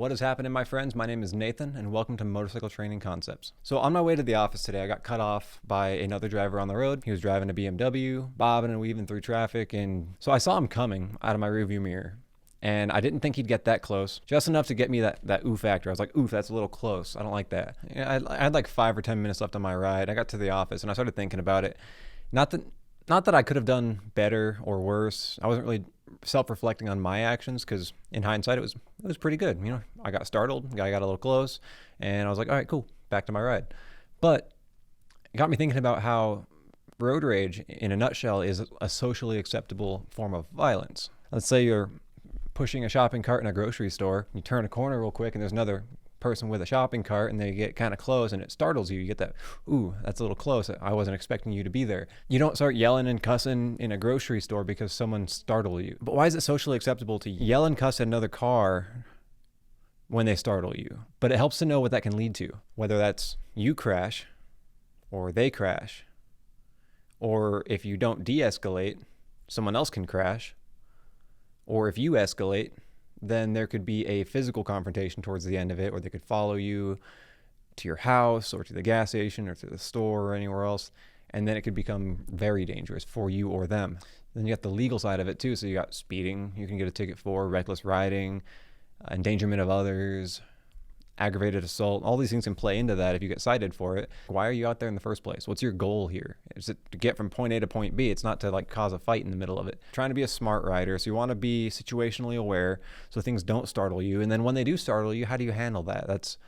What is happening, my friends? My name is Nathan, and welcome to Motorcycle Training Concepts. So on my way to the office today, I got cut off by another driver on the road. He was driving a BMW, bobbing and weaving through traffic, and so I saw him coming out of my rearview mirror. And I didn't think he'd get that close, just enough to get me that ooh factor. I was like, oof, that's a little close. I don't like that. I had like 5 or 10 minutes left on my ride. I got to the office, and I started thinking about it. Not that I could have done better or worse. I wasn't really self-reflecting on my actions because in hindsight it was pretty good. You know, I got startled, guy got a little close, and I was like, all right, cool, back to my ride. But it got me thinking about how road rage, in a nutshell, is a socially acceptable form of violence. Let's say you're pushing a shopping cart in a grocery store, you turn a corner real quick and there's another person with a shopping cart and they get kind of close and it startles you. You get that, ooh, that's a little close. I wasn't expecting you to be there. You don't start yelling and cussing in a grocery store because someone startled you. But why is it socially acceptable to yell and cuss at another car when they startle you? But it helps to know what that can lead to, whether that's you crash or they crash, or if you don't de-escalate, someone else can crash, or if you escalate, then there could be a physical confrontation towards the end of it, or they could follow you to your house or to the gas station or to the store or anywhere else, and then it could become very dangerous for you or them. Then you got the legal side of it too. So you got speeding, you can get a ticket for reckless riding, endangerment of others, aggravated assault. All these things can play into that if you get cited for it. Why are you out there in the first place? What's your goal here? Is it to get from point A to point B? It's not to like cause a fight in the middle of it. Trying to be a smart rider. So you want to be situationally aware so things don't startle you. And then when they do startle you, how do you handle that? That's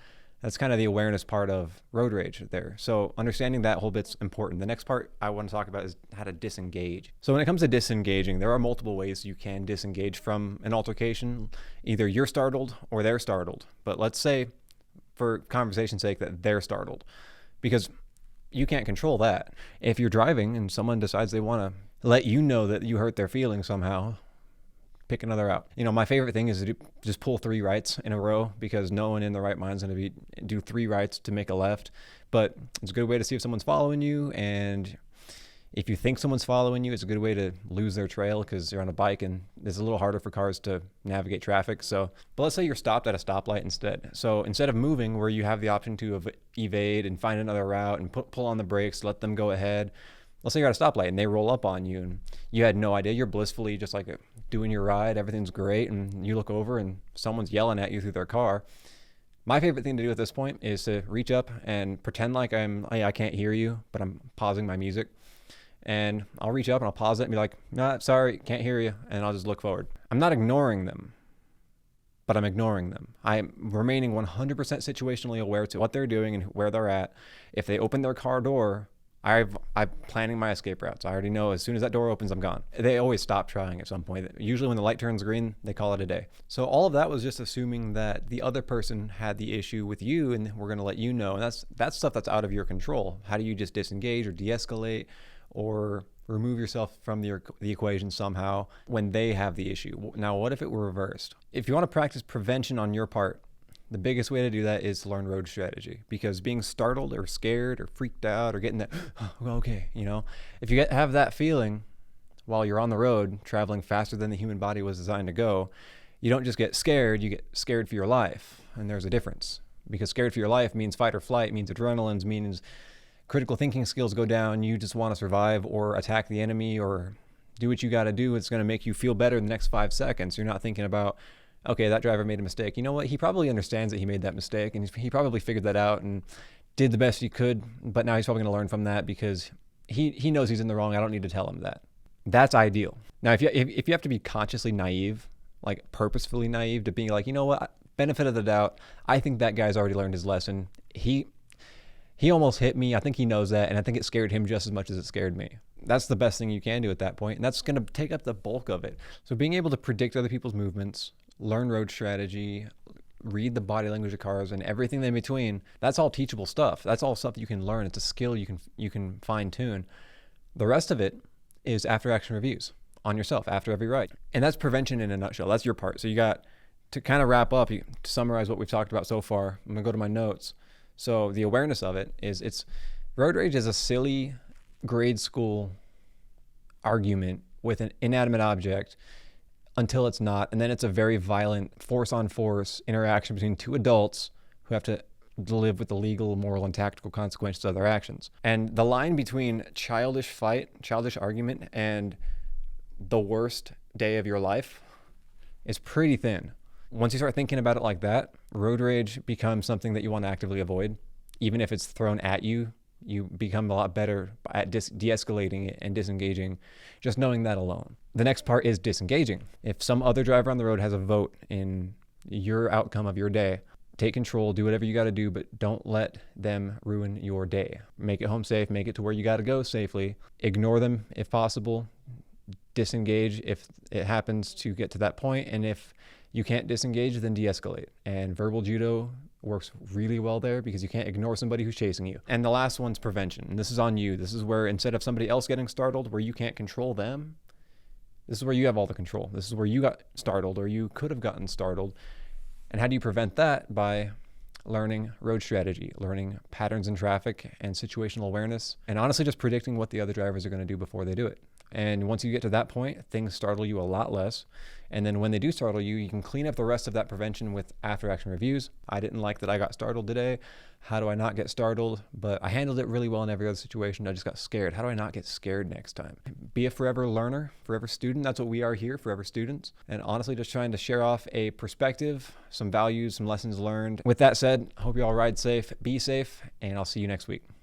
kind of the awareness part of road rage there. So understanding that whole bit's important. The next part I want to talk about is how to disengage. So when it comes to disengaging, there are multiple ways you can disengage from an altercation. Either you're startled or they're startled. But let's say, for conversation's sake, that they're startled, because you can't control that. If you're driving and someone decides they want to let you know that you hurt their feelings somehow, pick another out. You know, my favorite thing is to just pull 3 rights in a row, because no one in the right mind is going to do 3 rights to make a left. But it's a good way to see if someone's following you, and if you think someone's following you, it's a good way to lose their trail because you're on a bike and it's a little harder for cars to navigate traffic. So, but let's say you're stopped at a stoplight instead. So instead of moving, where you have the option to evade and find another route and pull on the brakes, let them go ahead. Let's say you're at a stoplight and they roll up on you and you had no idea. You're blissfully just like doing your ride. Everything's great. And you look over and someone's yelling at you through their car. My favorite thing to do at this point is to reach up and pretend like I can't hear you, but I'm pausing my music. And I'll reach up and I'll pause it and be like, nah, sorry, can't hear you. And I'll just look forward. I'm not ignoring them, but I'm ignoring them. I'm remaining 100% situationally aware to what they're doing and where they're at. If they open their car door, I'm planning my escape routes. I already know as soon as that door opens, I'm gone. They always stop trying at some point. Usually when the light turns green, they call it a day. So all of that was just assuming that the other person had the issue with you and we're going to let you know. And that's stuff that's out of your control. How do you just disengage or de-escalate or remove yourself from the equation somehow when they have the issue? Now, what if it were reversed? If you want to practice prevention on your part, the biggest way to do that is to learn road strategy, because being startled or scared or freaked out or getting that, oh, okay, you know, if you have that feeling while you're on the road traveling faster than the human body was designed to go, you don't just get scared, you get scared for your life. And there's a difference, because scared for your life means fight or flight, means adrenaline, means critical thinking skills go down. You just want to survive or attack the enemy or do what you got to do. It's going to make you feel better in the next 5 seconds. You're not thinking about, okay, that driver made a mistake. You know what? He probably understands that he made that mistake and he probably figured that out and did the best he could. But now he's probably going to learn from that because he knows he's in the wrong. I don't need to tell him that. That's ideal. Now, if you have to be consciously naive, like purposefully naive, to being like, you know what? Benefit of the doubt. I think that guy's already learned his lesson. He almost hit me. I think he knows that. And I think it scared him just as much as it scared me. That's the best thing you can do at that point. And that's going to take up the bulk of it. So being able to predict other people's movements, learn road strategy, read the body language of cars and everything in between, that's all teachable stuff. That's all stuff that you can learn. It's a skill you can fine tune. The rest of it is after action reviews on yourself after every ride. And that's prevention in a nutshell. That's your part. So you got to kind of wrap up, to summarize what we've talked about so far. I'm going to go to my notes. So the awareness of it is road rage is a silly grade school argument with an inanimate object until it's not. And then it's a very violent force on force interaction between two adults who have to live with the legal, moral, and tactical consequences of their actions. And the line between childish fight, childish argument, and the worst day of your life is pretty thin. Once you start thinking about it like that, road rage becomes something that you want to actively avoid. Even if it's thrown at you, you become a lot better at de-escalating it and disengaging, just knowing that alone. The next part is disengaging. If some other driver on the road has a vote in your outcome of your day, take control, do whatever you got to do, but don't let them ruin your day. Make it home safe, make it to where you got to go safely. Ignore them if possible. Disengage if it happens to get to that point. And if you can't disengage, then de-escalate. And verbal judo works really well there because you can't ignore somebody who's chasing you. And the last one's prevention. And this is on you. This is where instead of somebody else getting startled, where you can't control them, this is where you have all the control. This is where you got startled or you could have gotten startled. And how do you prevent that? By learning road strategy, learning patterns in traffic and situational awareness, and honestly just predicting what the other drivers are going to do before they do it. And once you get to that point, things startle you a lot less. And then when they do startle you, you can clean up the rest of that prevention with after action reviews. I didn't like that I got startled today. How do I not get startled? But I handled it really well in every other situation. I just got scared. How do I not get scared next time? Be a forever learner, forever student. That's what we are here, forever students. And honestly, just trying to share off a perspective, some values, some lessons learned. With that said, hope you all ride safe, be safe, and I'll see you next week.